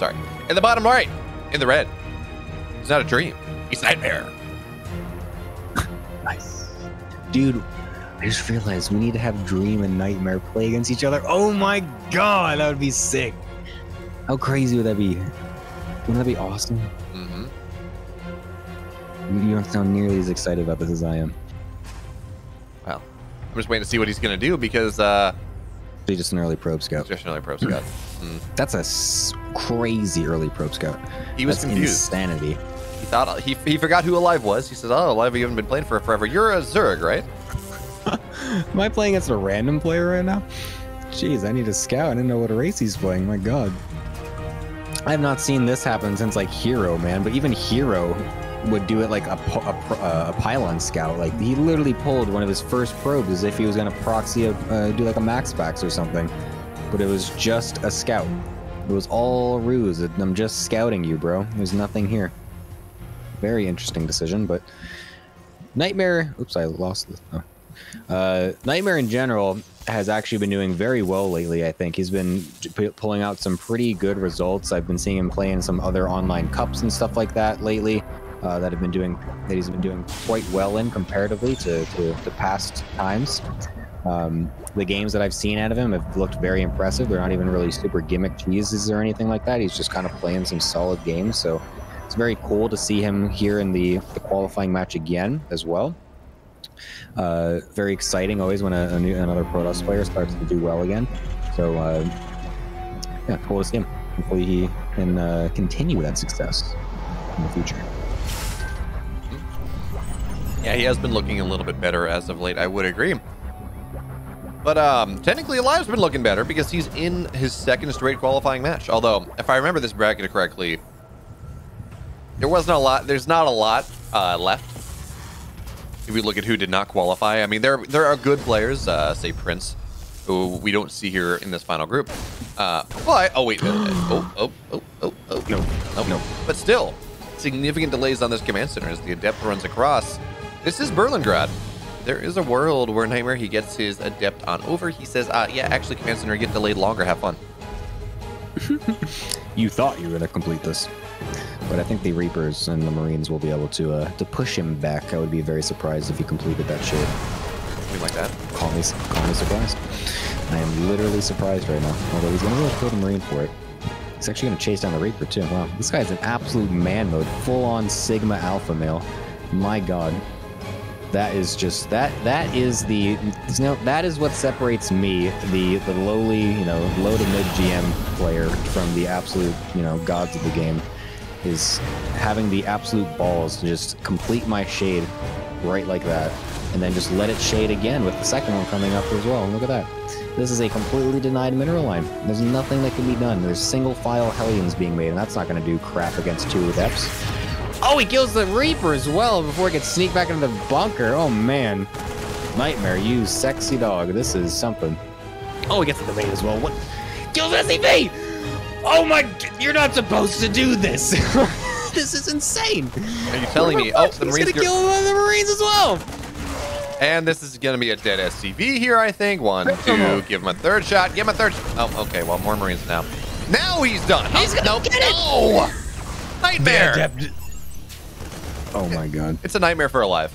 Sorry. In the bottom right, in the red. It's not a dream. It's Nightmare. Nice. Dude, I just realized we need to have Dream and Nightmare play against each other. Oh my god, that would be sick. How crazy would that be? Wouldn't that be awesome? Mm-hmm. You don't sound nearly as excited about this as I am. Well, I'm just waiting to see what he's going to do because... He's just an early probe scout. Just an early probe scout. That's a crazy early probe scout. He was confused. Insanity. He thought he forgot who Alive was. He says, "Oh, Alive, you haven't been playing for forever. You're a Zerg, right?" Am I playing against a random player right now? Jeez, I need a scout. I didn't know what race he's playing. My god. I have not seen this happen since like Hero, man. But even Hero would do it like a pylon scout. Like he literally pulled one of his first probes as if he was gonna proxy do like a max fax or something. But it was just a scout. It was all a ruse. I'm just scouting you, bro. There's nothing here. Very interesting decision, but Nightmare. Oops, I lost this. Oh. Nightmare in general has actually been doing very well lately. I think he's been pulling out some pretty good results. I've been seeing him play in some other online cups and stuff like that lately. That he's been doing quite well in comparatively to past times. The games that I've seen out of him have looked very impressive. They're not even really super gimmick cheeses or anything like that. He's just kind of playing some solid games. So it's very cool to see him here in the qualifying match again as well. Very exciting always when another Protoss player starts to do well again. So yeah, cool to see him. Hopefully he can continue that success in the future. Yeah, he has been looking a little bit better as of late, I would agree. But technically Alive's been looking better because he's in his second straight qualifying match. Although, if I remember this bracket correctly, there's not a lot left. If we look at who did not qualify, I mean, there are good players, say Prince, who we don't see here in this final group. But, oh wait, no. But still, significant delays on this command center as the Adept runs across. This is Berlingrad. There is a world where Nightmare, he gets his Adept on over. He says, yeah, actually, command center, get delayed longer. Have fun. You thought you were going to complete this. But I think the Reapers and the Marines will be able to push him back. I would be very surprised if he completed that shit. Something like that. Call me surprised. I am literally surprised right now. Although he's going to go kill the Marine for it. He's actually going to chase down the Reaper too. Wow, this guy's in absolute man mode. Full-on Sigma Alpha male. My god. That is just that is what separates me, the lowly, low to mid GM player from the absolute, gods of the game, is having the absolute balls to just complete my shade right like that, and then just let it shade again with the second one coming up as well. And look at that. This is a completely denied mineral line. There's nothing that can be done. There's single file Hellions being made, and that's not going to do crap against two Adepts. Oh, he kills the Reaper as well before he can sneak back into the bunker. Oh, man. Nightmare, you sexy dog. This is something. Oh, he gets the domain as well. What? Kills SCV! Oh, my... You're not supposed to do this. This is insane. Are you telling me? Oh, the Marines... He's going to kill one of the Marines as well. And this is going to be a dead SCV here, I think. 1, 2, give him a third shot. Give him a third... Oh, okay. Well, more Marines now. Now he's done. He's going to get it. No! Nightmare! Oh my god. It's a Nightmare for Alive.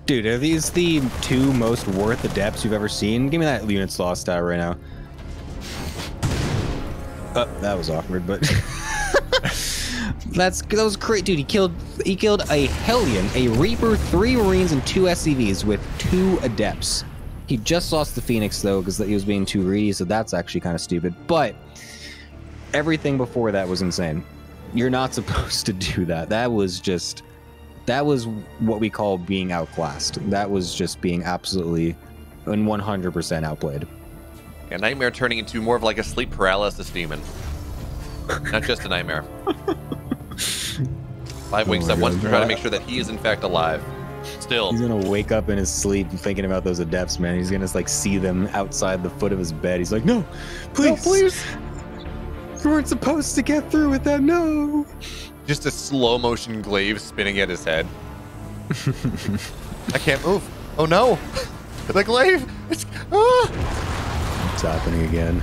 Dude, are these the two most worth Adepts you've ever seen? Give me that unit sloth stat right now. That was awkward, but that was great, dude. He killed a Hellion, a Reaper, 3 Marines, and 2 SCVs with 2 Adepts. He just lost the Phoenix though because he was being too greedy, so that's actually kind of stupid. But everything before that was insane. You're not supposed to do that. That was what we call being outclassed. That was just being absolutely and 100% outplayed. Yeah, Nightmare turning into more of like a sleep paralysis demon. Not just a Nightmare. Live wakes up once to try to make sure that he is in fact alive. Still. He's gonna wake up in his sleep thinking about those Adepts, man. He's gonna like see them outside the foot of his bed. He's like, no, please. No, please. You weren't supposed to get through with that, no. Just a slow motion glaive spinning at his head. I can't move. Oh no! The glaive! It's happening again.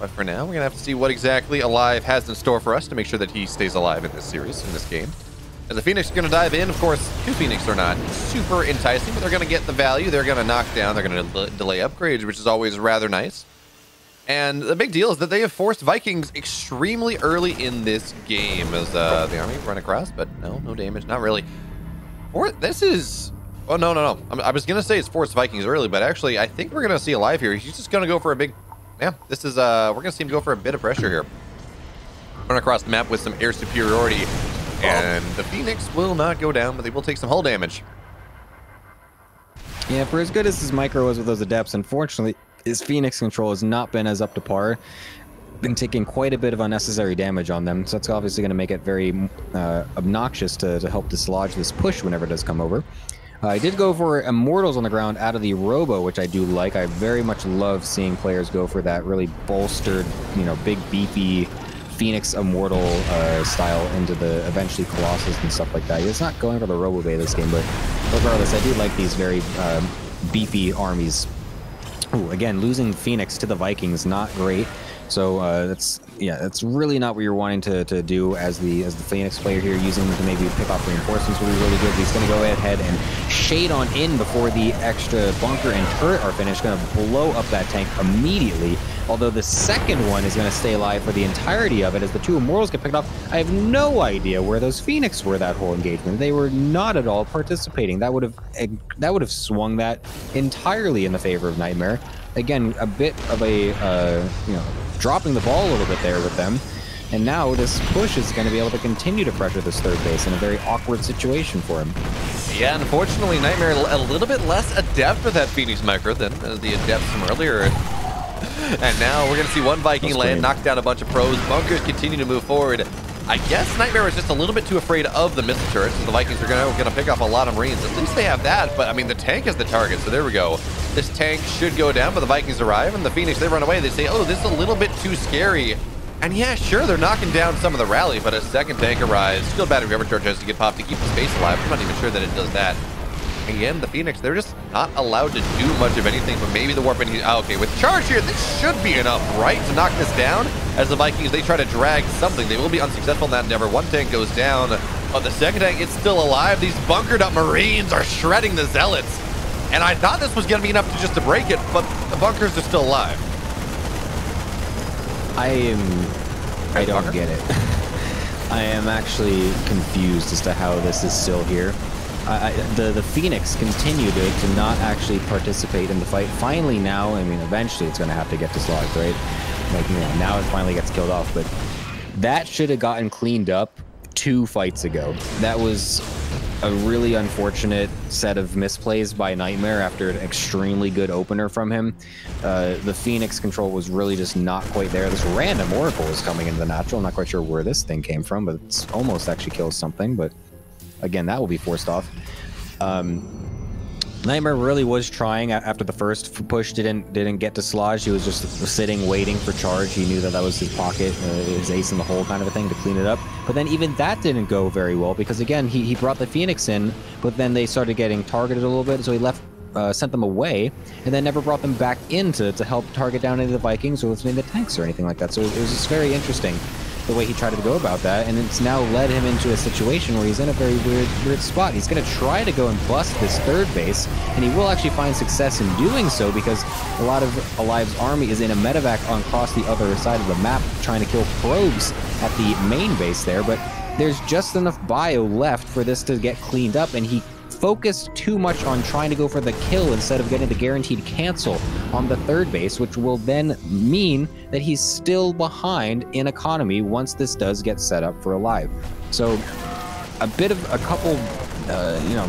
But for now, we're going to have to see what exactly Alive has in store for us to make sure that he stays alive in this series, in this game. As the Phoenix is going to dive in, of course, 2 Phoenix are not super enticing, but they're going to get the value. They're going to knock down. They're going to delay upgrades, which is always rather nice. And the big deal is that they have forced Vikings extremely early in this game as the army run across, but no damage, not really. Or this is... Oh, no. I was going to say it's forced Vikings early, but actually, I think we're going to see Alive here. He's just going to go for a big... Yeah, this is... we're going to see him go for a bit of pressure here. Run across the map with some air superiority. And the Phoenix will not go down, but they will take some hull damage. Yeah, for as good as his micro was with those adepts, unfortunately, his Phoenix control has not been as up to par. Been taking quite a bit of unnecessary damage on them, so that's obviously going to make it very obnoxious to help dislodge this push whenever it does come over. I did go for Immortals on the ground out of the Robo, which I do like. I very much love seeing players go for that really bolstered, big beefy Phoenix Immortal style into the eventually Colossus and stuff like that. It's not going for the Robo Bay this game, but regardless, I do like these very beefy armies. Ooh, again, losing Phoenix to the Vikings, not great. So that's really not what you're wanting to do as the Phoenix player here. Using them to maybe pick off reinforcements would be really good. He's going to go ahead and shade on in before the extra bunker and turret are finished. Going to blow up that tank immediately. Although the second one is going to stay alive for the entirety of it as the 2 Immortals get picked off. I have no idea where those Phoenix were that whole engagement. They were not at all participating. That would have swung that entirely in the favor of Nightmare. Again, a bit of a dropping the ball a little bit there with them. And now this push is going to be able to continue to pressure this third base in a very awkward situation for him. Yeah, unfortunately, Nightmare a little bit less adept with that Phoenix micro than the adepts from earlier. And now we're going to see 1 Viking land, knock down a bunch of pros. Bunkers continue to move forward. I guess Nightmare is just a little bit too afraid of the missile turrets, so the Vikings are going to pick off a lot of Marines. At least they have that, but I mean, the tank is the target, so there we go. This tank should go down, but the Vikings arrive, and the Phoenix, they run away. They say, oh, this is a little bit too scary. And yeah, sure, they're knocking down some of the rally, but a second tank arrives. Steel battery overcharge has to get popped to keep the space alive. I'm not even sure that it does that. Again, the Phoenix, they're just not allowed to do much of anything, but maybe the warp in here. Okay, with charge here, this should be enough, right, to knock this down. As the Vikings, they try to drag something. They will be unsuccessful in that endeavor. 1 tank goes down, but the second tank, it's still alive. These bunkered up Marines are shredding the Zealots. And I thought this was going to be enough to break it, but the bunkers are still alive. I don't get it. I am actually confused as to how this is still here. The Phoenix continue to not actually participate in the fight. Finally now, I mean, eventually it's going to have to get dislodged, right? Like, now it finally gets killed off, but that should have gotten cleaned up 2 fights ago. That was a really unfortunate set of misplays by Nightmare after an extremely good opener from him. The Phoenix control was really just not quite there. This random Oracle is coming into the natural. I'm not quite sure where this thing came from, but it's almost actually kills something, but again, that will be forced off. Nightmare really was trying after the first push didn't get dislodged. He was just sitting, waiting for charge. He knew that was his pocket, his ace in the hole kind of a thing to clean it up. But then even that didn't go very well because, again, he brought the Phoenix in, but then they started getting targeted a little bit, so he sent them away, and then never brought them back in to help target down any of the Vikings or any of the tanks or anything like that. So it was just very interesting the way he tried to go about that, and it's now led him into a situation where he's in a very weird spot. He's going to try to go and bust this third base, and he will actually find success in doing so because a lot of Alive's army is in a medevac across the other side of the map trying to kill probes at the main base there, but there's just enough bio left for this to get cleaned up, and he focused too much on trying to go for the kill instead of getting the guaranteed cancel on the third base, which will then mean that he's still behind in economy once this does get set up for Alive. So a couple, I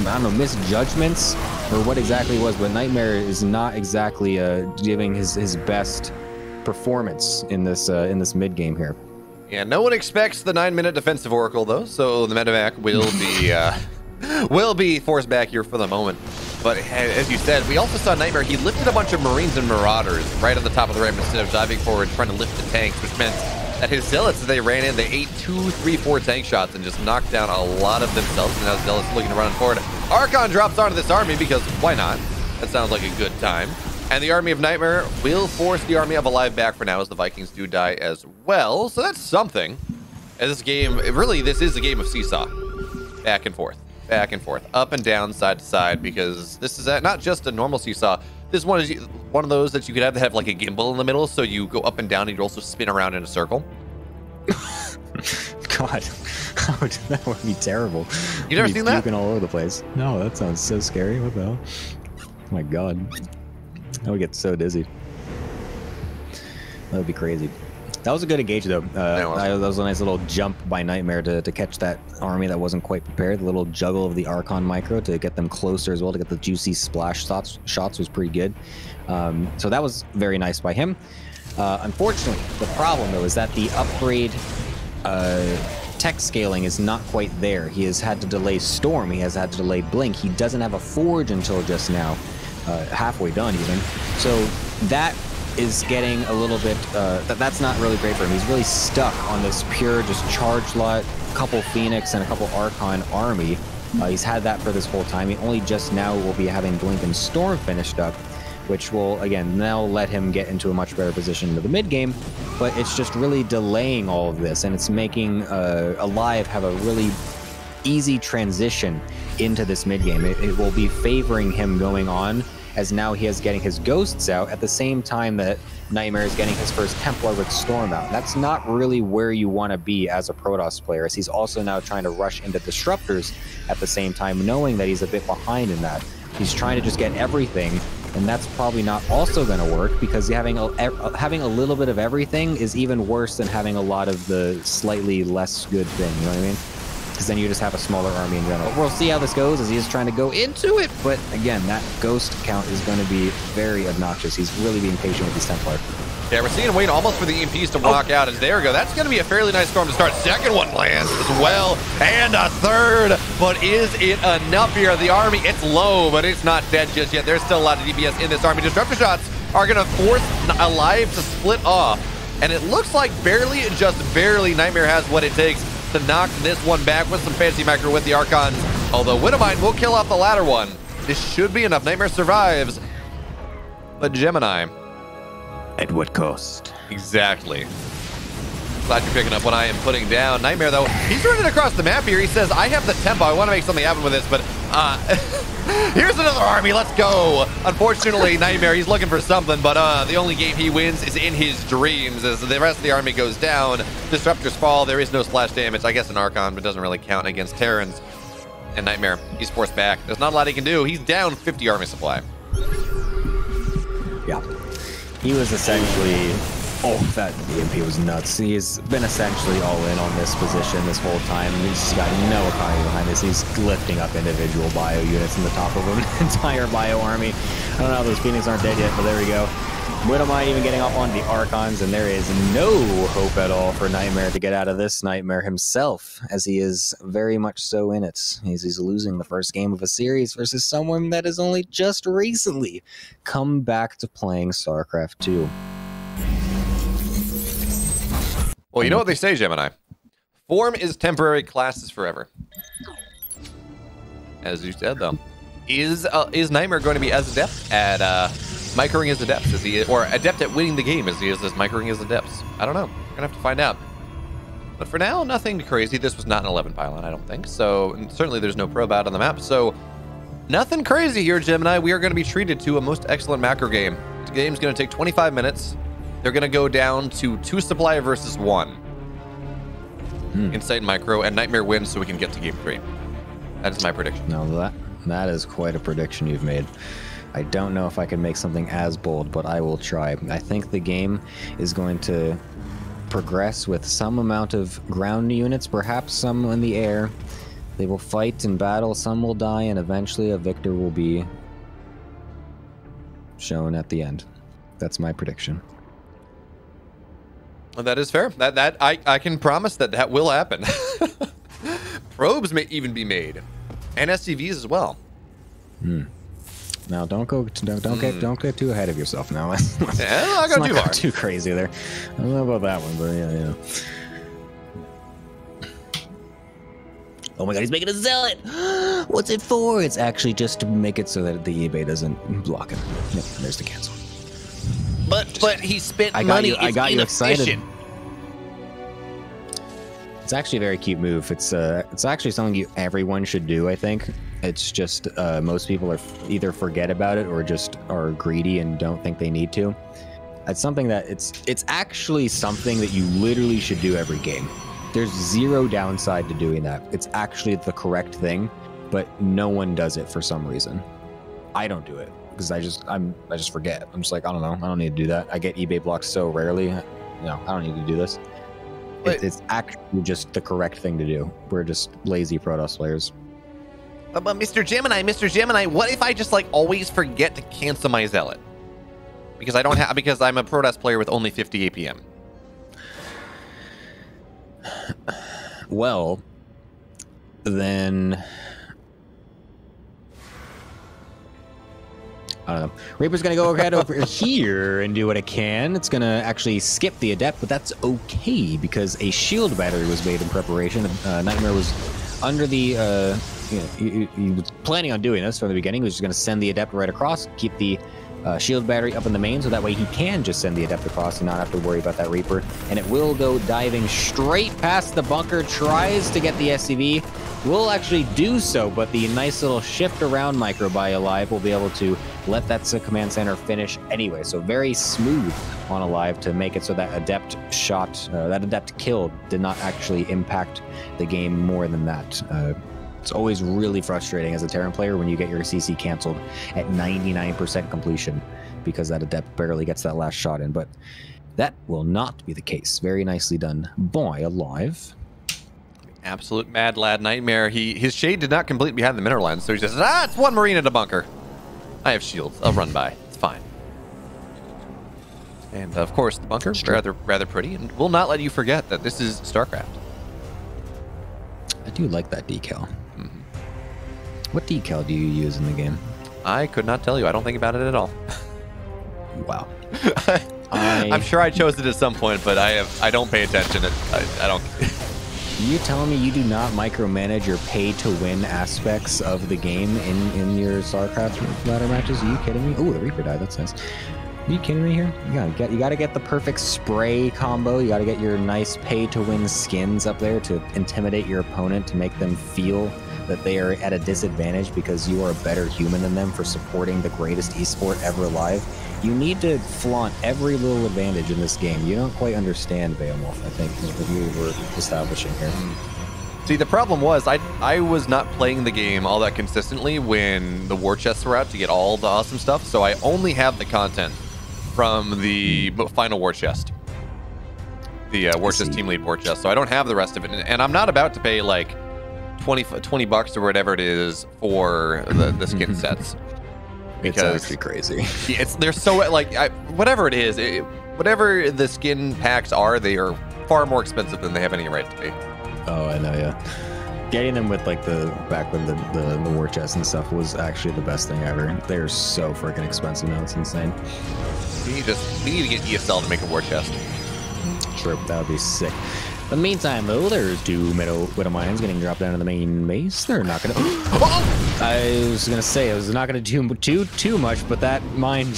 don't know, misjudgments or what exactly it was, but Nightmare is not exactly giving his best performance in this mid game here. Yeah, no one expects the 9-minute defensive Oracle though, so the medevac will be forced back here for the moment. But as you said, we also saw Nightmare. He lifted a bunch of Marines and Marauders right on the top of the ramp instead of diving forward trying to lift the tanks, which meant that his Zealots, as they ran in, they ate 2, 3, 4 tank shots and just knocked down a lot of themselves. And now Zealots looking to run forward. Archon drops onto this army because why not? That sounds like a good time. And the army of Nightmare will force the army of Alive back for now, as the Vikings do die as well. So that's something. And this game, really, this is a game of seesaw. Back and forth, up and down, side to side, because this is not just a normal seesaw. This one is one of those that you could have like a gimbal in the middle, so you go up and down and you also spin around in a circle. God, that would be terrible. You never seen that? Puking all over the place. No, that sounds so scary. What the hell? Oh my God, I would get so dizzy. That would be crazy. That was a good engage, though. That was a nice little jump by Nightmare to catch that army that wasn't quite prepared. The little juggle of the Archon Micro to get them closer as well, to get the juicy splash shots was pretty good. So that was very nice by him. Unfortunately, the problem, though, is that the upgrade tech scaling is not quite there. He has had to delay Storm. He has had to delay Blink. He doesn't have a Forge until just now. Halfway done, even. So that is getting a little bit, that's not really great for him. He's really stuck on this pure just charge lot, couple Phoenix and a couple Archon army. He's had that for this whole time. He only just now will be having Blink and Storm finished up, which will, again, now let him get into a much better position into the mid game, but it's just really delaying all of this, and it's making Alive have a really easy transition into this mid game. It will be favoring him going on, as now he is getting his ghosts out at the same time that Nightmare is getting his first Templar with Storm out. That's not really where you want to be as a Protoss player, as he's also now trying to rush into Disruptors at the same time, knowing that he's a bit behind in that. He's trying to just get everything, and that's probably not also going to work, because having a little bit of everything is even worse than having a lot of the slightly less good thing, you know what I mean? Because then you just have a smaller army in general. We'll see how this goes, as he is trying to go into it, but again, that ghost count is going to be very obnoxious. He's really being patient with these Templar. Yeah, we're seeing Wayne almost for the EMPs to walk out, and there we go. That's going to be a fairly nice storm to start. Second one lands as well, and a third, but is it enough here? The army, it's low, but it's not dead just yet. There's still a lot of DPS in this army. Disruptor shots are going to force Alive to split off, and it looks like barely, just barely, Nightmare has what it takes to knock this one back with some fancy micro with the Archons. Although Widowmine will kill off the latter one. This should be enough. Nightmare survives, but Gemini. At what cost? Exactly. Glad you're picking up what I am putting down. Nightmare, though, he's running across the map here. He says, I have the tempo. I want to make something happen with this, but here's another army. Let's go. Unfortunately, Nightmare, he's looking for something, but the only game he wins is in his dreams, as the rest of the army goes down. Disruptors fall. There is no splash damage. I guess an Archon, but doesn't really count against Terrans. And Nightmare, he's forced back. There's not a lot he can do. He's down 50 army supply. Yeah. He was essentially, that EMP was nuts. He's been essentially all in on this position this whole time. He's got no economy behind this. He's lifting up individual bio units in the top of an entire bio army. I don't know how those Phoenix aren't dead yet, but there we go. Widowmine even getting off on the Archons, and there is no hope at all for Nightmare to get out of this Nightmare himself, as he is very much so in it. He's losing the first game of a series versus someone that has only just recently come back to playing StarCraft 2. Well, you know what they say, Gemini. Form is temporary, class is forever. As you said, though. Is Nightmare going to be as adept at microing his adepts as he is, or adept at winning the game as he is as microing his adepts? I don't know. We're gonna have to find out. But for now, nothing crazy. This was not an 11 pylon, I don't think. So certainly there's no probe out on the map. So nothing crazy here, Gemini. We are going to be treated to a most excellent macro game. The game's going to take 25 minutes. They're going to go down to 2 supply versus 1. Insight micro, and Nightmare wins, so we can get to game 3. That is my prediction. No, that is quite a prediction you've made. I don't know if I can make something as bold, but I will try. I think the game is going to progress with some amount of ground units, perhaps some in the air. They will fight and battle, some will die, and eventually a victor will be shown at the end. That's my prediction. Well, that is fair. I can promise that will happen. Probes may even be made, and SCVs as well. Now don't get too ahead of yourself now. Yeah, I got too far. Too crazy there. I don't know about that one, but yeah. Oh my god, he's making a zealot! What's it for? It's actually just to make it so that the eBay doesn't block him. Yep, there's the cancel. But he spent money. I got you excited. It's actually a very cute move. It's actually something everyone should do, I think. It's just most people are either forget about it or just are greedy and don't think they need to. It's something that it's actually something that you literally should do every game. There's zero downside to doing that. It's actually the correct thing, but no one does it for some reason. I don't do it because I just forget. I'm just like, I don't know. I don't need to do that. I get eBay blocked so rarely. No, I don't need to do this. It's actually just the correct thing to do. We're just lazy Protoss players. But Mr. Gemini, what if I just like always forget to cancel my zealot? Because because I'm a Protoss player with only 50 APM. Well, then I don't know. Reaper's gonna go ahead over here and do what it can. It's gonna actually skip the Adept, but that's okay because a shield battery was made in preparation. Nightmare was under the he was planning on doing this from the beginning. He was just gonna send the Adept right across, keep the shield battery up in the main, so that way he can just send the Adept across and not have to worry about that Reaper. And it will go diving straight past the bunker, tries to get the SCV, will actually do so, but the nice little shift around Microbuy Alive will be able to let that command center finish anyway. So very smooth on Alive to make it so that Adept shot, that Adept kill did not actually impact the game more than that. It's always really frustrating as a Terran player when you get your CC canceled at 99% completion because that Adept barely gets that last shot in, but that will not be the case. Very nicely done by Alive. Absolute mad lad Nightmare. His shade did not complete behind the mineral line, so he says, it's one Marine in a bunker. I have shields. I'll run by. It's fine. And of course, the bunker, rather pretty, and will not let you forget that this is StarCraft. I do like that decal. What decal do you use in the game? I could not tell you. I don't think about it at all. Wow. I'm sure I chose it at some point, but I don't pay attention. I don't. You telling me you do not micromanage your pay-to-win aspects of the game in your StarCraft ladder matches? Are you kidding me? Oh, the Reaper died. That's nice. Are you kidding me here? You gotta get the perfect spray combo. You gotta get your nice pay-to-win skins up there to intimidate your opponent, to make them feel that they are at a disadvantage because you are a better human than them for supporting the greatest esport ever alive. You need to flaunt every little advantage in this game. You don't quite understand BeoMulf, I think, is what you were establishing here. See, the problem was I was not playing the game all that consistently when the war chests were out to get all the awesome stuff, so I only have the content from the final war chest. The war chest team lead war chest, so I don't have the rest of it. And I'm not about to pay like $20 or whatever it is for the skin sets. Because it's actually crazy. They're so like whatever it is, whatever the skin packs are, they are far more expensive than they have any right to be. Oh, I know, yeah. Getting them with like back when the war chest and stuff was actually the best thing ever. They're so freaking expensive now, it's insane. We need to get GSL to make a war chest. True, that would be sick. In the meantime, though, there's two Widow Mines getting dropped down to the main base. They're not going to... I was going to say, I was not going to do too much, but that mine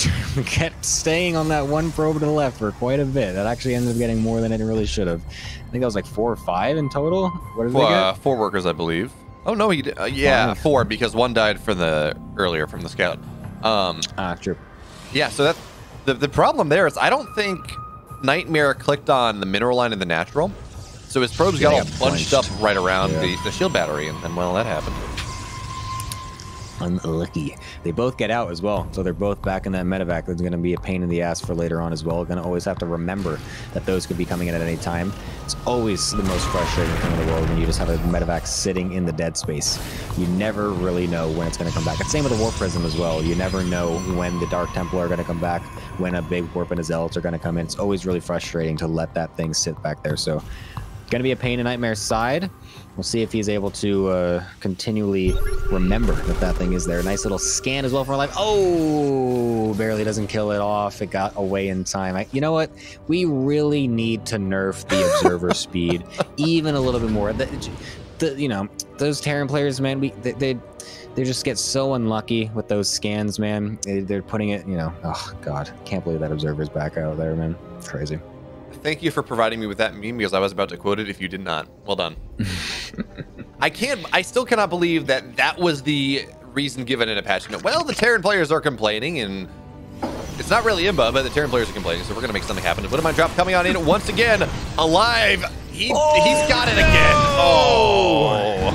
kept staying on that one probe to the left for quite a bit. That actually ended up getting more than it really should have. I think that was like 4 or 5 in total. What did they get? 4 workers, I believe. Oh, no, he did. Yeah, 4, because 1 died earlier from the scout. True. Yeah, so that's... The problem there is I don't think Nightmare clicked on the mineral line and the natural. So his probes got all bunched up right around the shield battery, and then, well, that happened. Unlucky. They both get out as well, so they're both back in that medevac. That's going to be a pain in the ass for later on as well. Going to always have to remember that those could be coming in at any time. It's always the most frustrating thing in the world when you just have a medevac sitting in the dead space. You never really know when it's going to come back. It's same with the Warp Prism as well. You never know when the Dark Templar are going to come back, when a big Warp and a Zealots are going to come in. It's always really frustrating to let that thing sit back there. So going to be a pain in Nightmare's side. We'll see if he's able to continually remember that thing is there. Nice little scan as well for life. Oh, barely doesn't kill it off. It got away in time. You know what? We really need to nerf the observer speed even a little bit more. you know, those Terran players, man, they just get so unlucky with those scans, man. They're putting it, you know, oh god, can't believe that observer's back out there, man. It's crazy. Thank you for providing me with that meme because I was about to quote it if you did not. Well done. I still cannot believe that that was the reason given in a patch note. Well, the Terran players are complaining, and it's not really Imba, but the Terran players are complaining, so we're gonna make something happen. Widowmine drop coming on in once again, alive. He's got it again. Oh.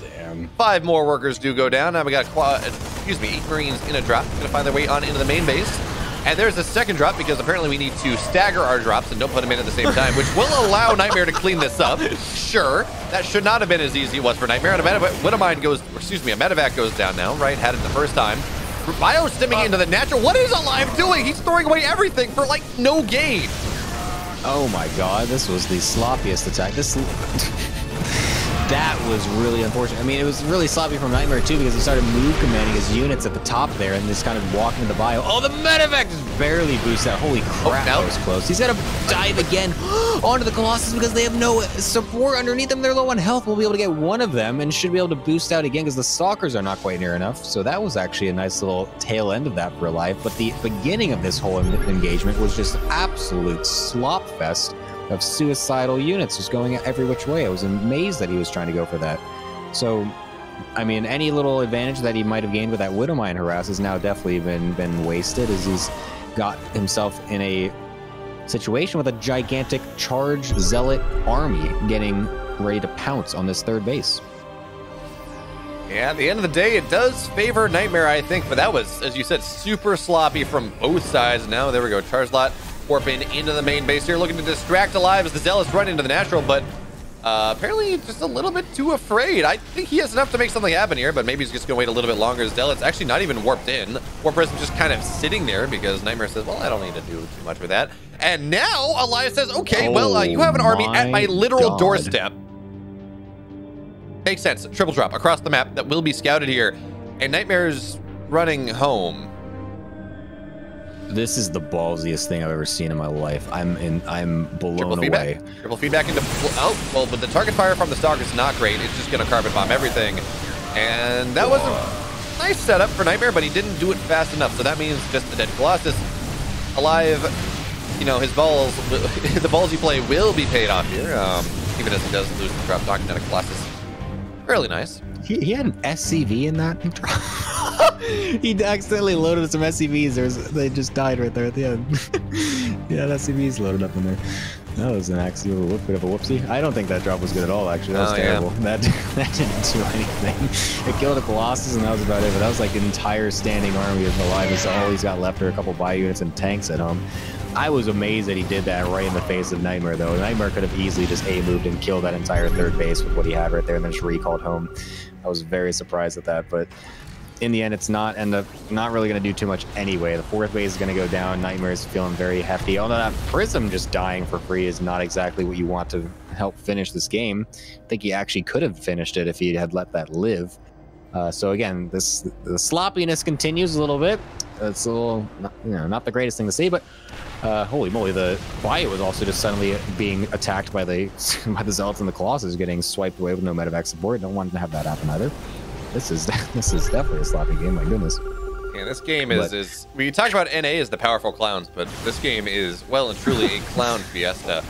Damn. 5 more workers do go down. Now we got 8 Marines in a drop. Gonna find their way on into the main base. And there's a second drop because apparently we need to stagger our drops and don't put them in at the same time, which will allow Nightmare to clean this up. Sure, that should not have been as easy as it was for Nightmare. And a medevac goes down now, right? Had it the first time. Bio stimming into the natural. What is Alive doing? He's throwing away everything for like no gain. Oh my god, this was the sloppiest attack. That was really unfortunate. I mean, it was really sloppy from Nightmare too because he started move commanding his units at the top there and just kind of walking the bio. Oh, the medevac just barely boosts out. Holy crap, that was close. He's got to dive again onto the Colossus because they have no support underneath them. They're low on health. We'll be able to get one of them and should be able to boost out again because the Stalkers are not quite near enough. So that was actually a nice little tail end of that for Alive. But the beginning of this whole engagement was just absolute slop fest of suicidal units just going every which way. I was amazed that he was trying to go for that. So, I mean, any little advantage that he might have gained with that Widowmine harass has now definitely been wasted as he's got himself in a situation with a gigantic charge zealot army getting ready to pounce on this third base. Yeah, at the end of the day, it does favor Nightmare, I think, but that was, as you said, super sloppy from both sides. Now, there we go, charge lot. Warping into the main base here, looking to distract Alive as the Zealots run into the natural, but apparently just a little bit too afraid. I think he has enough to make something happen here, but maybe he's just gonna wait a little bit longer. Zealot's actually not even warped in. Warp Prism just kind of sitting there because Nightmare says, well, I don't need to do too much with that. And now Alive says, okay, well, you have an army at my literal doorstep. Makes sense. Triple drop across the map that will be scouted here, and Nightmare's running home. This is the ballsiest thing I've ever seen in my life. I'm blown away. Triple feedback into, oh, well, but the target fire from the Stalker is not great. It's just gonna carpet bomb everything. And that was a nice setup for Nightmare, but he didn't do it fast enough. So that means just a dead Colossus. Alive, you know, his balls, the ballsy play will be paid off here. Even as he does lose the drop, knocking down a Colossus. Fairly nice. He had an SCV in that. He accidentally loaded some SCVs. They just died right there at the end. Yeah, that SCV's loaded up in there. That was an accident, bit of a whoopsie. I don't think that drop was good at all, actually. That was terrible. Yeah. That didn't do anything. It killed a Colossus, and that was about it. But that was like an entire standing army of Alive. That's all he's got left are a couple bio units and tanks at home. I was amazed that he did that right in the face of Nightmare, though. Nightmare could have easily just A-moved and killed that entire third base with what he had right there and then just recalled home. I was very surprised at that, but in the end, it's not really going to do too much anyway. The fourth base is going to go down. Nightmare is feeling very hefty. Although that Prism just dying for free is not exactly what you want to help finish this game. I think he actually could have finished it if he had let that live. So again, the sloppiness continues a little bit. It's a little, not the greatest thing to see, but holy moly, the bio was also just suddenly being attacked by the Zealots and the Colossus, getting swiped away with no medevac support. Don't want to have that happen either. This is definitely a sloppy game. My goodness. Yeah, this game is we talk about NA as the powerful clowns, but this game is well and truly a clown fiesta.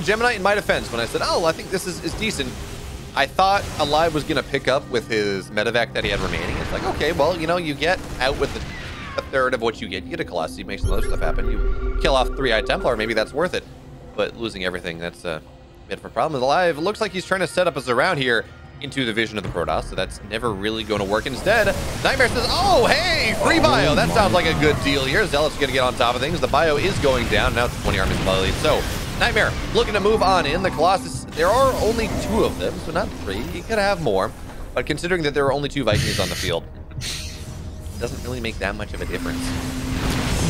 Gemini, in my defense, when I said, oh, I think this is decent, I thought Alive was gonna pick up with his medevac that he had remaining. It's like, okay, well, you get out with a third of what you get. You get a Colossus, you make some other stuff happen. You kill off 3-eye Templar, maybe that's worth it. But losing everything, that's a bit of a problem. Alive, it looks like he's trying to set up us around here into the vision of the Protoss, so that's never really going to work. Instead, Nightmare says, oh, hey, free bio. That sounds like a good deal here. Zealot's going to get on top of things. The bio is going down. Now it's 20 armies in the lead. So, Nightmare looking to move on in. The Colossus, there are only 2 of them, so not 3. You could have more. But considering that there are only 2 Vikings on the field, doesn't really make that much of a difference.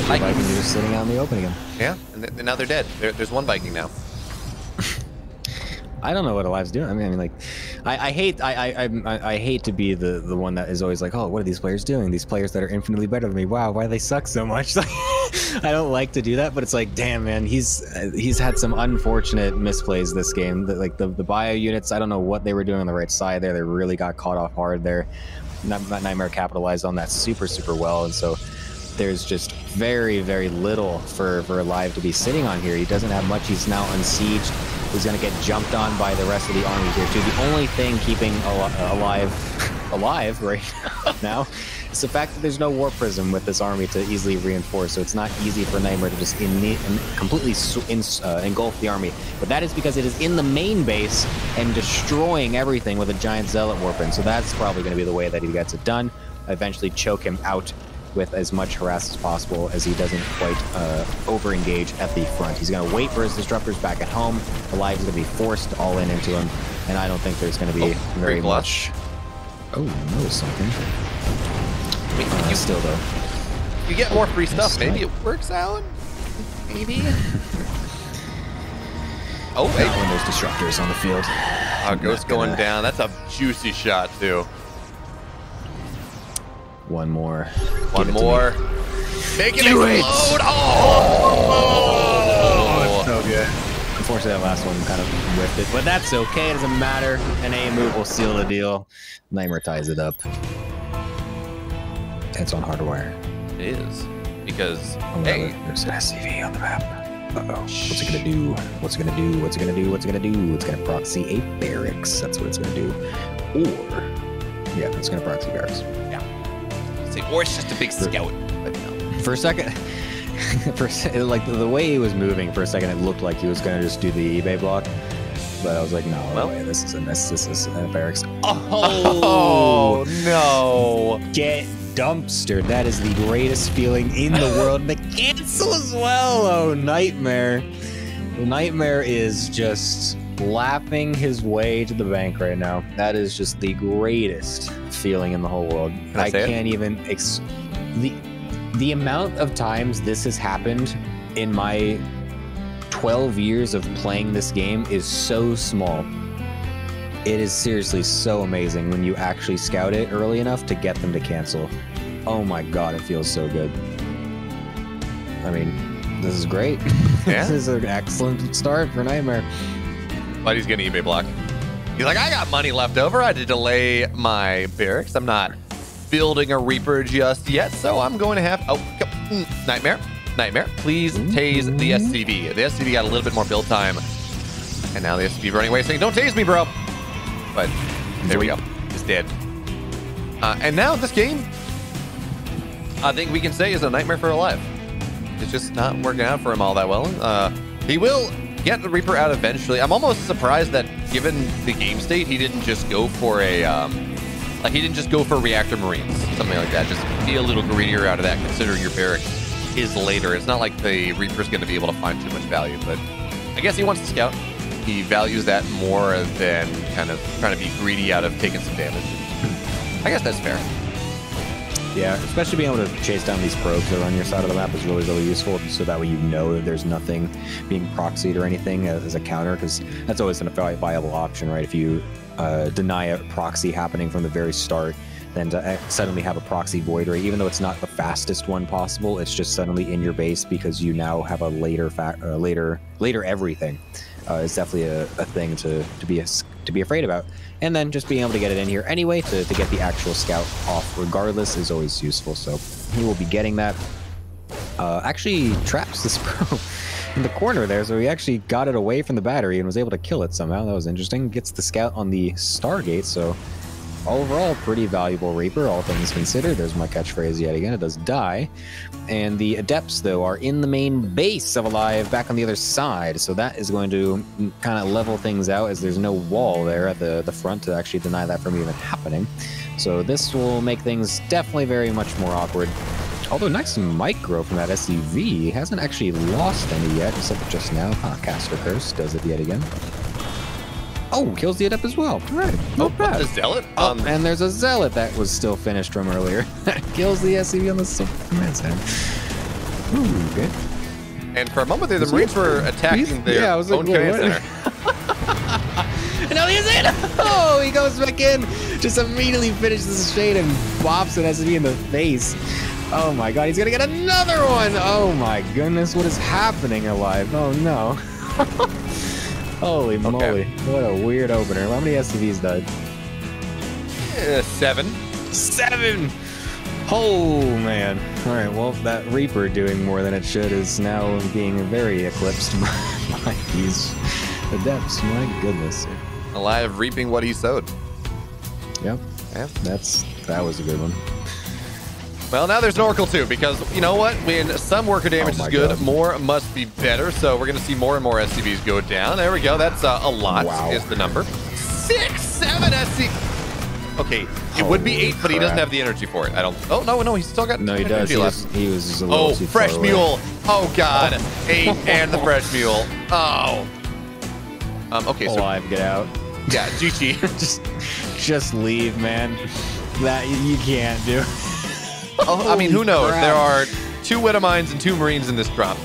Vikings are just sitting out in the open again. Yeah, and now they're dead. There's 1 Viking now. I don't know what Alive's doing. I mean, like, I hate to be the one that is always like, oh, what are these players doing? These players that are infinitely better than me. Wow, why do they suck so much? I don't like to do that, but it's like, damn, man, he's had some unfortunate misplays this game. Like the bio units, I don't know what they were doing on the right side there. They really got caught off hard there. Nightmare capitalized on that super well, and so there's just very little for Alive to be sitting on here. He doesn't have much. He's now unsieged. He's going to get jumped on by the rest of the army here too. The only thing keeping alive right now is the fact that there's no War Prism with this army to easily reinforce, so it's not easy for Nightmare to just completely engulf the army. But that is because it is in the main base and destroying everything with a giant Zealot Warpin, so that's probably going to be the way that he gets it done. Eventually choke him out with as much harass as possible, as he doesn't quite over-engage at the front. He's going to wait for his disruptors back at home. Alive is going to be forced all in into him, and I don't think there's going to be very much. Oh, no, something. You still though. You get more free stuff. Maybe it works out. Maybe. Oh, hey. Not when there's disruptors on the field. Ghost going down. That's a juicy shot too. One more. One more. Make it explode! Oh, so good. Unfortunately, that last one kind of whiffed it, but that's okay. It doesn't matter. An A move will seal the deal. Nightmare ties it up. It's on hardwire. It is. Because, hey, there's an SCV on the map. Uh-oh. What's it gonna do? What's it gonna do? What's it gonna do? What's it gonna do? It's gonna proxy a barracks. That's what it's gonna do. Or, yeah, it's gonna proxy barracks. Yeah. Or it's just a big scout. But no. For a second, like the way he was moving, for a second, it looked like he was gonna just do the eBay block. But I was like, no, well, way. This is a barracks. Oh no! Get dumpstered. That is the greatest feeling in the world. The cancel as well. Oh, Nightmare. Nightmare is just laughing his way to the bank right now. That is just the greatest feeling in the whole world. I can't even the amount of times this has happened in my 12 years of playing this game is so small. It is seriously so amazing when you actually scout it early enough to get them to cancel. Oh my god, it feels so good. I mean, this is great. Yeah. This is an excellent start for Nightmare. But he's gonna eBay block. He's like, I got money left over. I had to delay my barracks. I'm not building a Reaper just yet, so I'm going to have... Oh, Nightmare. Nightmare, please tase the SCV. The SCV got a little bit more build time. And now the SCV running away saying, don't tase me, bro. But there we go. He's dead. And now this game, I think we can say is a nightmare for Alive. It's just not working out for him all that well. He will get the Reaper out eventually. I'm almost surprised that given the game state, he didn't just go for a, he didn't just go for Reactor Marines, something like that. Just be a little greedier out of that, considering your barracks is later. It's not like the Reaper's going to be able to find too much value, but I guess he wants to scout. He values that more than kind of trying to be greedy out of taking some damage. I guess that's fair. Yeah, especially being able to chase down these probes that are on your side of the map is really useful, so that way you know that there's nothing being proxied or anything as a counter, because that's always a viable option, right? If you deny a proxy happening from the very start, then to suddenly have a proxy void ray, even though it's not the fastest one possible, it's just suddenly in your base because you now have a later everything. Is definitely a thing to be afraid about. And then just being able to get it in here anyway to get the actual scout off regardless is always useful. So he will be getting that. Actually traps this pro in the corner there, so he actually got it away from the battery and was able to kill it somehow. That was interesting. Gets the scout on the Stargate, so overall pretty valuable Reaper, all things considered. There's my catchphrase yet again. It does die. And the Adepts, though, are in the main base of Alive, back on the other side. So that is going to kind of level things out, as there's no wall there at the front to actually deny that from even happening. So this will make things definitely very much more awkward. Although nice micro from that SCV. He hasn't actually lost any yet, except just now. Caster Curse does it yet again. Oh, kills the Adept as well. All right, not bad. The Zealot? And there's a Zealot that was still finished from earlier. Kills the SCV on the command center. Ooh, good. And for a moment there, the Marines were attacking their own command center. And now he's in! Oh, he goes back in. Just immediately finishes the shade and bops an SCV in the face. Oh my god, he's gonna get another one! Oh my goodness, what is happening, Alive? Oh no. Holy moly, what a weird opener. How many SCVs died? 7. 7! Oh man. Alright, well, that Reaper doing more than it should is now being very eclipsed by these adepts. My goodness. Alive reaping what he sowed. Yep. Yeah. That was a good one. Well, now there's an Oracle too, because you know what? When some worker damage is good, more must be better. So we're going to see more and more SCVs go down. There we go. That's a lot is the number. 6, 7 SCVs. Okay, it would be 8, but he doesn't have the energy for it. I don't. Oh, no, he's still got no, he does. He was just a little too fresh far mule. away. Oh, God. 8 and the fresh mule. Oh. Okay, so. Alive, get out. Yeah, GG. just leave, man. That you can't do. Oh, I mean, who knows? Crap. There are 2 Widowmines and 2 Marines in this drop.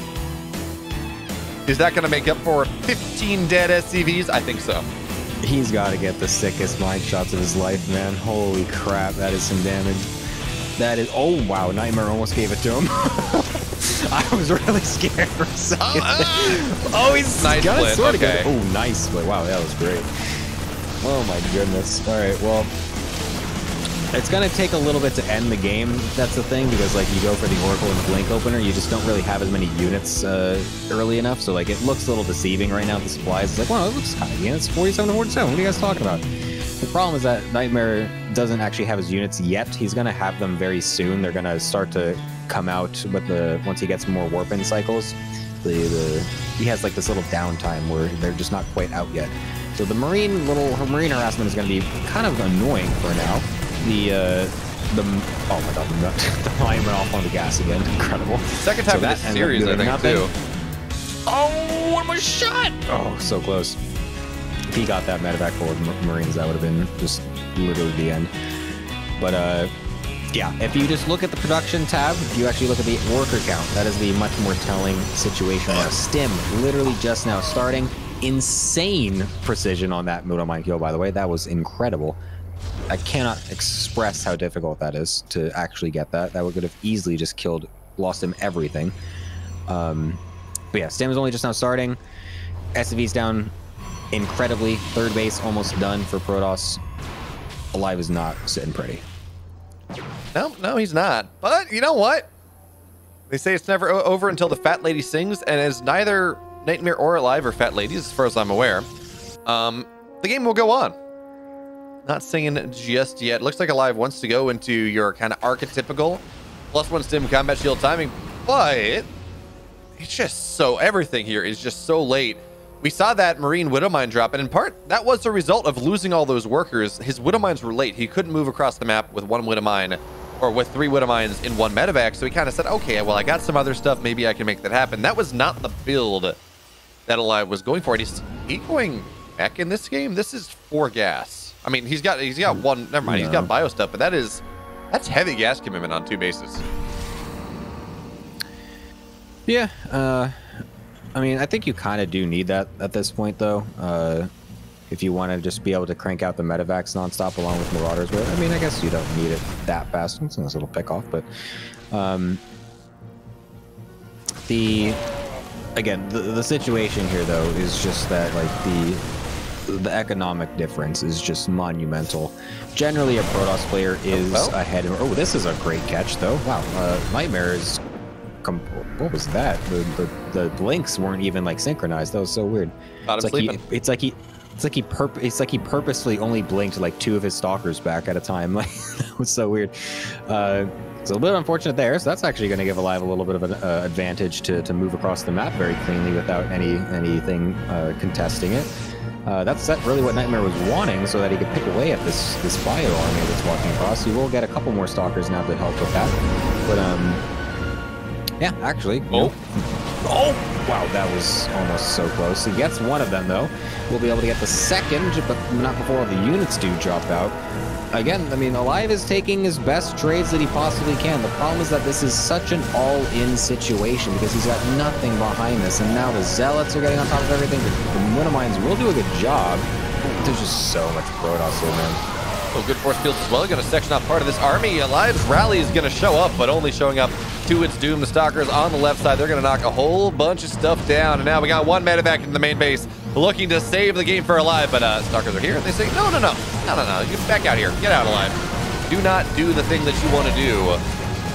Is that going to make up for 15 dead SCVs? I think so. He's got to get the sickest mine shots of his life, man. Holy crap, that is some damage. That is... Oh, wow, Nightmare almost gave it to him. I was really scared for a second. Oh, he's nice got split. it sort of Okay. good. Oh, nice split. Wow, that was great. Oh, my goodness. All right, well... It's going to take a little bit to end the game, that's the thing, because like you go for the Oracle and the Blink opener, you just don't really have as many units early enough, so like it looks a little deceiving right now, the supplies. It's like, well, it looks kind of, it's 47 to 47, what are you guys talking about? The problem is that Nightmare doesn't actually have his units yet. He's going to have them very soon. They're going to start to come out with once he gets more warp-in cycles. He has like this little downtime where they're just not quite out yet. So the Marine harassment is going to be kind of annoying for now. Oh my god, the line went off on the gas again. Incredible. Second time in this series, I think, too. Oh, one more shot! Oh, so close. If he got that medevac forward Marines, that would have been just literally the end. But yeah, if you just look at the production tab, if you actually look at the worker count, that is the much more telling situation. Now, Stim literally just now starting. Insane precision on that Widowmine kill, by the way. That was incredible. I cannot express how difficult that is to actually get that. That would have easily just lost him everything. But yeah, Stim is only just now starting. SCV's down incredibly. Third base almost done for Protoss. Alive is not sitting pretty. No, he's not. But you know what? They say it's never over until the fat lady sings, and as neither Nightmare or Alive are fat ladies, as far as I'm aware, the game will go on. Not singing just yet. Looks like Alive wants to go into your kind of archetypical +1 Stim combat shield timing, but it's just so, everything here is just so late. We saw that Marine Widowmine drop, and in part, that was the result of losing all those workers. His Widowmines were late. He couldn't move across the map with 1 Widowmine, or with 3 Widowmines in 1 medevac, so he kind of said, okay, well, I got some other stuff. Maybe I can make that happen. That was not the build that Alive was going for. And is he going back in this game? This is 4 gas. I mean, he's got 1, never mind, he's got bio stuff, but that's heavy gas commitment on 2 bases. Yeah, I mean, I think you kind of do need that at this point, though. If you want to just be able to crank out the medevacs nonstop along with Marauders, but I mean, I guess you don't need it that fast. It's a nice little pick off, but again, the situation here though is just that like the economic difference is just monumental. Generally, a Protoss player is ahead. Oh, this is a great catch though. Wow, Nightmare is. What was that? The blinks weren't even like synchronized. That was so weird. It's like he purposely only blinked like 2 of his stalkers back at a time. Like that was so weird. It's a little bit unfortunate there. So that's actually going to give Alive a little bit of an advantage to move across the map very cleanly without anything contesting it. That's really what Nightmare was wanting, so that he could pick away at this bio army that's walking across. He will get a couple more stalkers now to help with that. But yeah, actually. Oh, wow, that was almost so close. He gets 1 of them, though. We'll be able to get the 2nd, but not before all the units do drop out. Again, I mean, Alive is taking his best trades that he possibly can. The problem is that this is such an all-in situation because he's got nothing behind this, and now the Zealots are getting on top of everything. The Widowmines will do a good job. There's just so much Protoss here, man. Oh, good force fields as well. Going to section off part of this army. Alive's rally is going to show up, but only showing up to its doom. The Stalkers on the left side, they're going to knock a whole bunch of stuff down. And now we got one medevac into the main base, looking to save the game for Alive, but Stalkers are here, and they say, no. Get back out here. Get out, Alive. Do not do the thing that you want to do.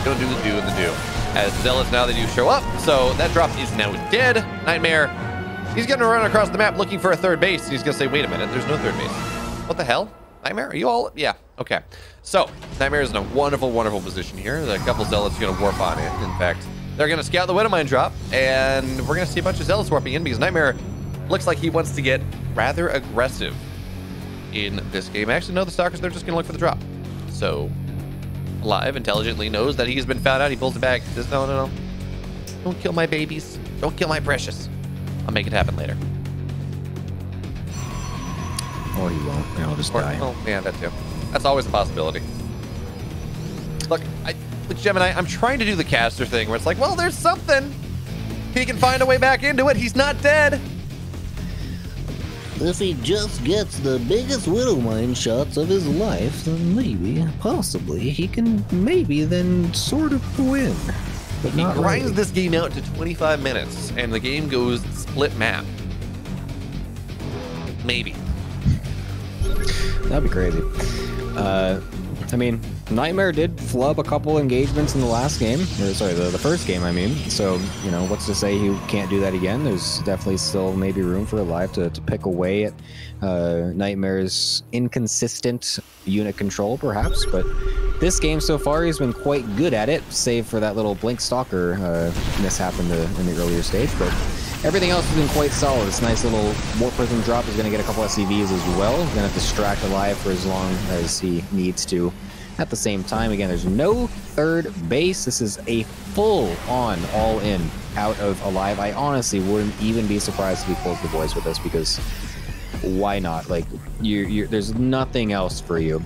Don't do the do and the do. As Zealots now, they do show up, so that drop is now dead. Nightmare, he's going to run across the map looking for a third base, and he's going to say, wait a minute, there's no third base. What the hell? Nightmare, are you all? Yeah, okay. So, Nightmare is in a wonderful, wonderful position here. A couple Zealots are going to warp on in. In fact, they're going to scout the Widowmine drop, and we're going to see a bunch of Zealots warping in because Nightmare looks like he wants to get rather aggressive in this game. Actually, no, the Stalkers, they're just going to look for the drop. So, Alive intelligently knows that he's been found out. He pulls it back. He says, no. Don't kill my babies. Don't kill my precious. I'll make it happen later. Or he won't, and I'll just die. Oh, yeah, that too. That's always a possibility. Look, Gemini, I'm trying to do the caster thing where it's like, well, there's something. He can find a way back into it. He's not dead. If he just gets the biggest Widowmine shots of his life, then maybe, possibly, he can maybe then sort of win. But He not grinds really. this game out to 25 minutes, and the game goes split map. Maybe. That'd be crazy. I mean, Nightmare did flub a couple engagements in the last game. Or, sorry, the first game, I mean. So, you know, what's to say he can't do that again? There's definitely still maybe room for Alive to pick away at Nightmare's inconsistent unit control, perhaps. But this game so far, he's been quite good at it, save for that little Blink Stalker mishap in the earlier stage. But everything else has been quite solid. This nice little Warp Prism drop is going to get a couple SCVs as well. He's going to distract Alive for as long as he needs to. At the same time, again, there's no third base. This is a full-on all-in out of Alive. I honestly wouldn't even be surprised if he pulls the boys with this because why not? Like, there's nothing else for you.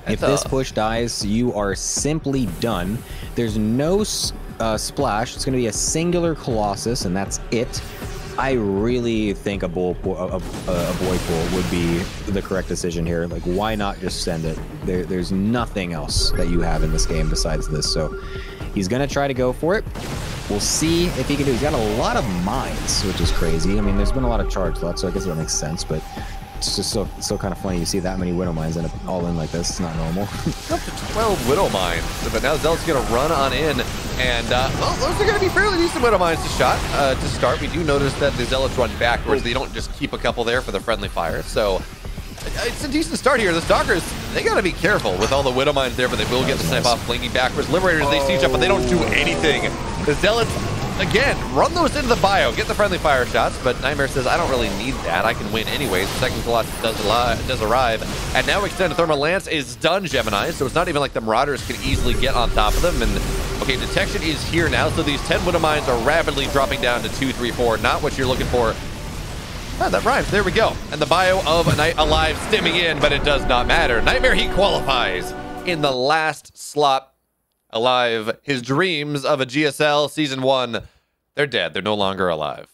If this push dies, you are simply done. There's no splash. It's going to be a singular Colossus, and that's it. I really think a boy pool would be the correct decision here. Like, why not just send it? There's nothing else that you have in this game besides this. So he's going to try to go for it. We'll see if he can do it. He's got a lot of mines, which is crazy. I mean, there's been a lot of charge left, so I guess that makes sense. But it's just so kind of funny you see that many Widow Mines end up all in like this. It's not normal. Up to 12 Widow Mines, but now Zealot's going to run on in, and well, those are going to be fairly decent Widow Mines to shot. To start, we do notice that the Zealots run backwards. They don't just keep a couple there for the friendly fire, so it's a decent start here. The Stalkers, they got to be careful with all the Widow Mines there, but they will get the snipe off blinking backwards. Liberators, they siege up, but they don't do anything. The Zealots, again, run those into the bio, get the friendly fire shots, but Nightmare says, I don't really need that. I can win anyways. The second Colossus does arrive, and now Extended Thermal Lance is done, Gemini, so it's not even like the Marauders can easily get on top of them, and okay, detection is here now, so these 10 Widow Mines are rapidly dropping down to 2, 3, 4, not what you're looking for. Oh, that rhymes. There we go. And the bio of Alive stimming in, but it does not matter. Nightmare, he qualifies in the last slot. Alive, his dreams of a GSL Season 1, they're dead. They're no longer alive.